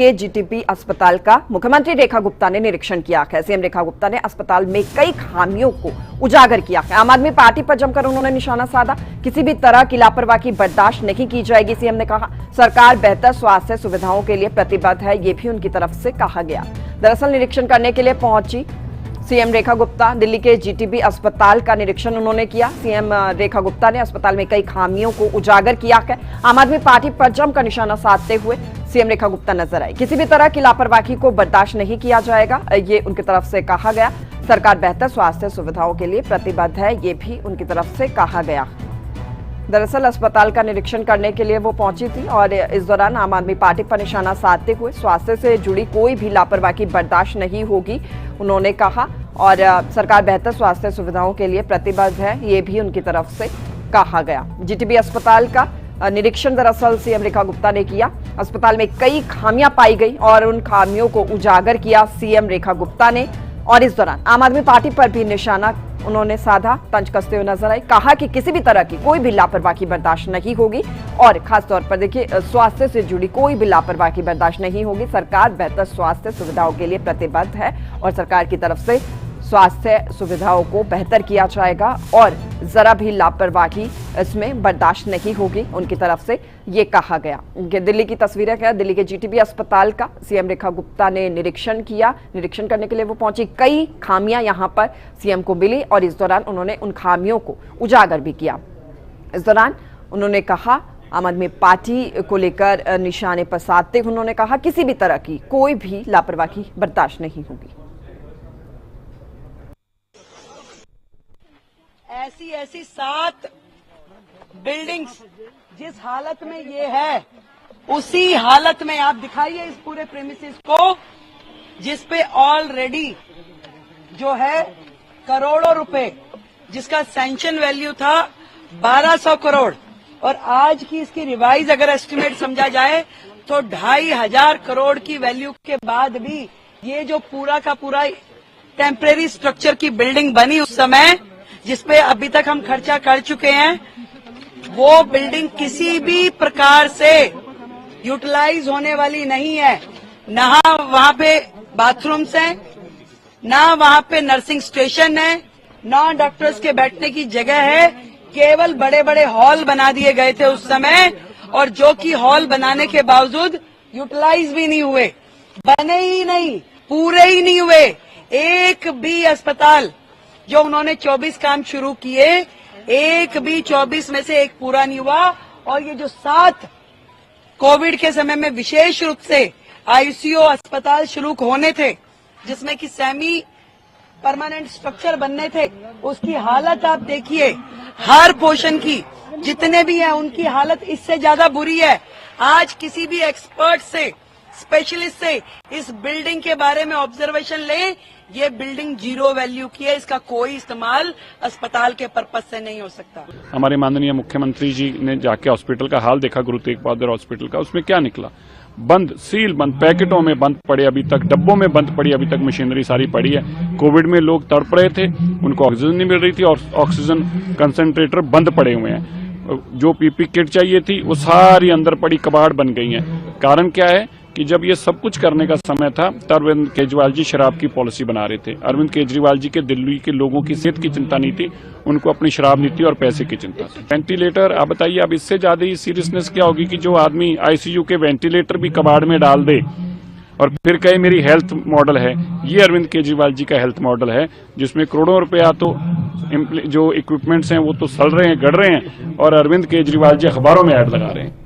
के जीटीबी अस्पताल का मुख्यमंत्री रेखा गुप्ता ने निरीक्षण किया है। सीएम रेखा गुप्ता ने अस्पताल में कई खामियों को उजागर किया है। आम आदमी पार्टी पर जमकर उन्होंने निशाना साधा। किसी भी तरह की लापरवाही बर्दाश्त नहीं की जाएगी। सीएम ने कहा सरकार बेहतर स्वास्थ्य सुविधाओं के लिए प्रतिबद्ध है, ये भी उनकी तरफ से कहा गया। दरअसल निरीक्षण करने के लिए पहुंची सीएम रेखा गुप्ता दिल्ली के जीटीबी अस्पताल का निरीक्षण उन्होंने किया। सीएम रेखा गुप्ता ने अस्पताल में कई खामियों को उजागर किया है। आम आदमी पार्टी पर जमकर निशाना साधते हुए सीएम रेखा गुप्ता नजर आई। किसी भी तरह की लापरवाही को बर्दाश्त नहीं किया जाएगा, ये उनकी तरफ से कहा गया। सरकार बेहतर स्वास्थ्य सुविधाओं के लिए प्रतिबद्ध है, ये भी उनकी तरफ से कहा गया। दरअसल अस्पताल का निरीक्षण करने के लिए वो पहुंची थी और इस दौरान आम आदमी पार्टी पर निशाना साधते हुए स्वास्थ्य से जुड़ी कोई भी लापरवाही बर्दाश्त नहीं होगी, उन्होंने कहा। और सरकार बेहतर स्वास्थ्य सुविधाओं के लिए प्रतिबद्ध है, ये भी उनकी तरफ से कहा गया। जीटीबी अस्पताल का निरीक्षण दरअसल सीएम रेखा गुप्ता ने किया। अस्पताल में कई खामियां पाई गई और उन खामियों को उजागर किया सीएम रेखा गुप्ता ने। और इस दौरान आम आदमी पार्टी पर भी निशाना उन्होंने साधा, तंज कसते हुए नजर आई। कहा कि किसी भी तरह की कोई भी लापरवाही बर्दाश्त नहीं होगी और खासतौर पर देखिए स्वास्थ्य से जुड़ी कोई भी लापरवाही बर्दाश्त नहीं होगी। सरकार बेहतर स्वास्थ्य सुविधाओं के लिए प्रतिबद्ध है और सरकार की तरफ से स्वास्थ्य सुविधाओं को बेहतर किया जाएगा और जरा भी लापरवाही इसमें बर्दाश्त नहीं होगी, उनकी तरफ से ये कहा गया। दिल्ली की तस्वीरें क्या, दिल्ली के जीटीबी अस्पताल का सीएम रेखा गुप्ता ने निरीक्षण किया। निरीक्षण करने के लिए वो पहुंची। कई खामियां यहां पर सीएम को मिली और इस दौरान उन्होंने उन खामियों को उजागर भी किया। इस दौरान उन्होंने कहा आम आदमी पार्टी को लेकर निशाने पर साधते हुए उन्होंने कहा किसी भी तरह की कोई भी लापरवाही बर्दाश्त नहीं होगी। ऐसी 7 बिल्डिंग्स जिस हालत में ये है, उसी हालत में आप दिखाइए इस पूरे प्रेमिसेस को, जिस पे ऑलरेडी जो है करोड़ों रुपए, जिसका सैंक्शन वैल्यू था 1200 करोड़ और आज की इसकी रिवाइज अगर एस्टिमेट समझा जाए तो 2500 करोड़ की वैल्यू के बाद भी ये जो पूरा का पूरा टेम्परेरी स्ट्रक्चर की बिल्डिंग बनी उस समय, जिसपे अभी तक हम खर्चा कर चुके हैं, वो बिल्डिंग किसी भी प्रकार से यूटिलाइज होने वाली नहीं है। ना वहां पे बाथरूम्स हैं, ना वहां पे नर्सिंग स्टेशन है, ना डॉक्टर्स के बैठने की जगह है। केवल बड़े बड़े हॉल बना दिए गए थे उस समय, और जो कि हॉल बनाने के बावजूद यूटिलाइज भी नहीं हुए, बने ही नहीं, पूरे ही नहीं हुए। एक भी अस्पताल जो उन्होंने 24 काम शुरू किए, एक भी 24 में से एक पूरा नहीं हुआ। और ये जो 7 कोविड के समय में विशेष रूप से आईसीयू अस्पताल शुरू होने थे, जिसमें कि सेमी परमानेंट स्ट्रक्चर बनने थे, उसकी हालत आप देखिए। हर पोर्शन की जितने भी हैं उनकी हालत इससे ज्यादा बुरी है। आज किसी भी एक्सपर्ट से, स्पेशलिस्ट से इस बिल्डिंग के बारे में ऑब्जर्वेशन लें, ये बिल्डिंग जीरो वैल्यू की है, इसका कोई इस्तेमाल अस्पताल के पर्पज से नहीं हो सकता। हमारे माननीय मुख्यमंत्री जी ने जाके हॉस्पिटल का हाल देखा, गुरु तेग बहादुर हॉस्पिटल का, उसमें क्या निकला? बंद, सील बंद, पैकेटों में बंद पड़े अभी तक, डब्बों में बंद पड़ी अभी तक, मशीनरी सारी पड़ी है। कोविड में लोग तड़प रहे थे, उनको ऑक्सीजन नहीं मिल रही थी और ऑक्सीजन कंसंट्रेटर बंद पड़े हुए हैं। जो पीपी किट चाहिए थी वो सारी अंदर पड़ी कबाड़ बन गई है। कारण क्या है कि जब ये सब कुछ करने का समय था तब अरविंद केजरीवाल जी शराब की पॉलिसी बना रहे थे। अरविंद केजरीवाल जी के दिल्ली के लोगों की सेहत की चिंता नहीं थी, उनको अपनी शराब नीति और पैसे की चिंता थी। वेंटिलेटर, आप बताइए अब इससे ज्यादा ही सीरियसनेस क्या होगी कि जो आदमी आईसीयू के वेंटिलेटर भी कबाड़ में डाल दे और फिर कहे मेरी हेल्थ मॉडल है। ये अरविंद केजरीवाल जी का हेल्थ मॉडल है, जिसमें करोड़ों रुपया तो जो इक्विपमेंट्स हैं वो तो सड़ रहे हैं, गड़ रहे हैं, और अरविंद केजरीवाल जी अखबारों में ऐड लगा रहे हैं।